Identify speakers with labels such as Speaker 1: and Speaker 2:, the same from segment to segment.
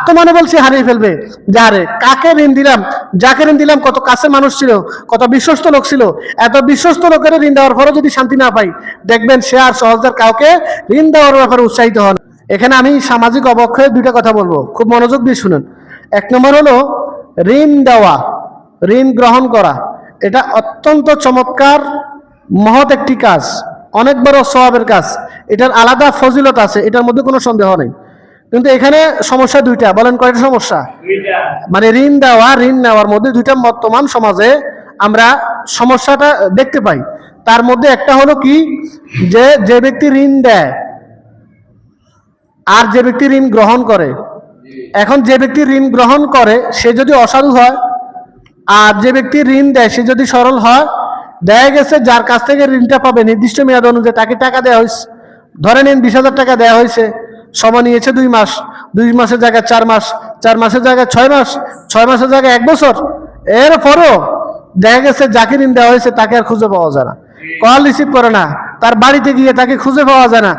Speaker 1: আত্মমনোবল সে হারিয়ে ফেলবে। যারে কাকে ঋণ দিলাম, যাকে ঋণ দিলাম কত কাছে মানুষ ছিল, কত বিশ্বস্ত লোক ছিল, এত বিশ্বস্ত লোকের ঋণ দেওয়ার পরও যদি শান্তি না পাই, দেখবেন সে আর সহজে কাউকে ঋণ দেওয়ার ব্যাপারে উৎসাহিত হন। এখানে আমি সামাজিক অবক্ষয়ের দুইটা কথা বলবো, খুব মনোযোগ দিয়ে শুনুন। এক নম্বর হলো ঋণ দেওয়া, ঋণ গ্রহণ করা, এটা অত্যন্ত চমৎকার মহৎ একটি কাজ, অনেক বড় সওয়াবের কাজ, এটার আলাদা ফজিলত আছে, এটার মধ্যে কোনো সন্দেহ নেই। কিন্তু এখানে সমস্যা দুইটা, বলেন কয়টা সমস্যা? মানে ঋণ দেওয়া ঋণ নেওয়ার মধ্যে দুইটা বর্তমান সমাজে আমরা সমস্যাটা দেখতে পাই। তার মধ্যে একটা হলো কি, যে ব্যক্তি ঋণ দেয় আর যে ব্যক্তি ঋণ গ্রহণ করে। এখন যে ব্যক্তি ঋণ গ্রহণ করে সে যদি অসাধু হয়, আর যে ব্যক্তি ঋণ দেয় সে যদি সরল হয়, দেখা গেছে যার কাছ থেকে ঋণটা পাবে নির্দিষ্ট মেয়াদ অনুযায়ী তাকে টাকা দেওয়া হয়েছে, ধরে নিন 20,000 টাকা দেওয়া হয়েছে, সময় নিয়েছে 2 মাস, 2 মাসের জায়গায় 4 মাস, 4 মাসের জায়গায় 6 মাস, 6 মাসের জায়গায় 1 বছর। এরপরও দেখা গেছে যাকে ঋণ দেওয়া হয়েছে তাকে আর খুঁজে পাওয়া যায় না, কল রিসিভ করে না, তার বাড়িতে গিয়ে তাকে খুঁজে পাওয়া যায় না,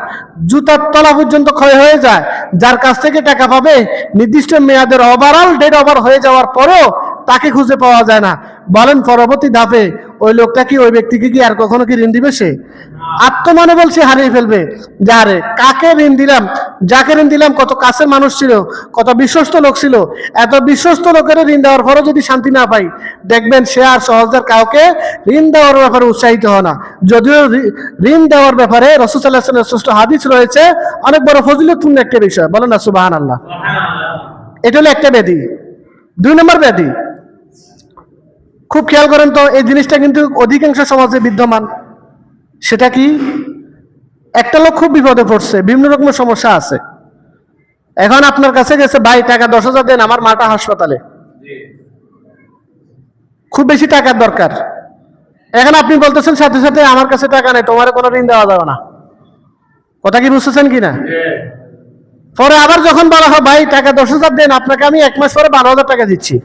Speaker 1: জুতার তলা পর্যন্ত ক্ষয় হয়ে যায়। যার কাছ থেকে টাকা পাবে নির্দিষ্ট মেয়াদের ওভারঅল ডেট ওভার হয়ে যাওয়ার পরও তাকে খুঁজে পাওয়া যায় না। বলেন পরবর্তী ধাপে ওই লোকটা কি, ওই ব্যক্তিকে কি আর কখনো কি ঋণ দিবে? সে আত্মমনোবল সে হারিয়ে ফেলবে। যারে কাকে ঋণ দিলাম, যাকে ঋণ দিলাম কত কাছের মানুষ ছিল, কত বিশ্বস্ত লোক ছিল, এত বিশ্বস্ত লোকের ঋণ দেওয়ার পরও যদি শান্তি না পাই, দেখবেন সে আর সহজে কাউকে ঋণ দেওয়ার ব্যাপারে উৎসাহিত হয় না। যদিও ঋণ দেওয়ার ব্যাপারে রাসূল সাল্লাল্লাহু আলাইহি ওয়াসাল্লামের শ্রেষ্ঠ হাদিস রয়েছে, অনেক বড় ফজিলতপূর্ণ একটা বিষয়, বলেন না সুবহানাল্লাহ। এটা হলো একটা ব্যাধি। 2 নম্বর ব্যাধি, খুব খেয়াল করেন তো, এই জিনিসটা কিন্তু অধিকাংশ সমাজে বিদ্যমান। সেটা কি, একটা লোক খুব বিপদে পড়ছে, বিভিন্ন রকমের সমস্যা আছে, এখন আপনার কাছে গেছে, ভাই টাকা 10,000 দেন, আমার মাটা হাসপাতালে, খুব বেশি টাকার দরকার। এখন আপনি বলতেছেন সাথে সাথে আমার কাছে টাকা নেই, তোমার কোনো ঋণ দেওয়া যাবে না। কথা কি বুঝতেছেন কিনা? পরে আবার যখন বলা হয় ভাই টাকা 10,000 দেন, আপনাকে আমি 1 মাস পরে 12,000 টাকা দিচ্ছি,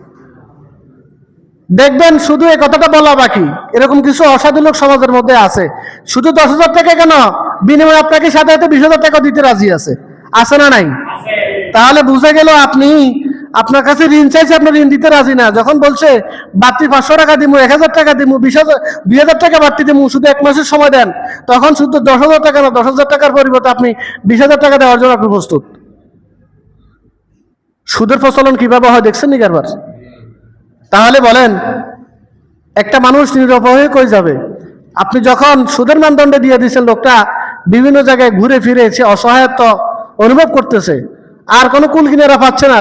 Speaker 1: দেখবেন শুধু এই কথাটা বলা বাকি, এরকম কিছু অসাধু লোক সমাজের মধ্যে আছে। শুধু 10,000 টাকা কেন, বিনিময়ে আপনাকে সাথে সাথে 20,000 টাকা দিতে রাজি আছে, আছে না নাই? তাহলে বুঝা গেল আপনি, আপনার কাছে ঋণ চাইছে, আপনি ঋণ দিতে রাজি না। যখন বলছে বাড়তি 500 টাকা দিব, 1,000 টাকা দিব, 20,000 টাকা বাড়তি দিব, শুধু 1 মাসের সময় দেন, তখন শুধু 10,000 টাকা না, 10,000 টাকার পরিবর্তে আপনি 20,000 টাকা দেওয়ার জন্য আপনি প্রস্তুত। সুদের প্রচলন কিভাবে হয় দেখছেন নি কারবার? তাহলে বলেন একটা মানুষ নিরুপায় হয়ে কই যাবে? আপনি যখন সুদের মানদণ্ডে দিয়ে দিয়েছেন, লোকটা বিভিন্ন জায়গায় ঘুরে ফিরে সে অসহায়ত্ব অনুভব করতেছে, আর কোনো কুল কিনারা পাচ্ছে না।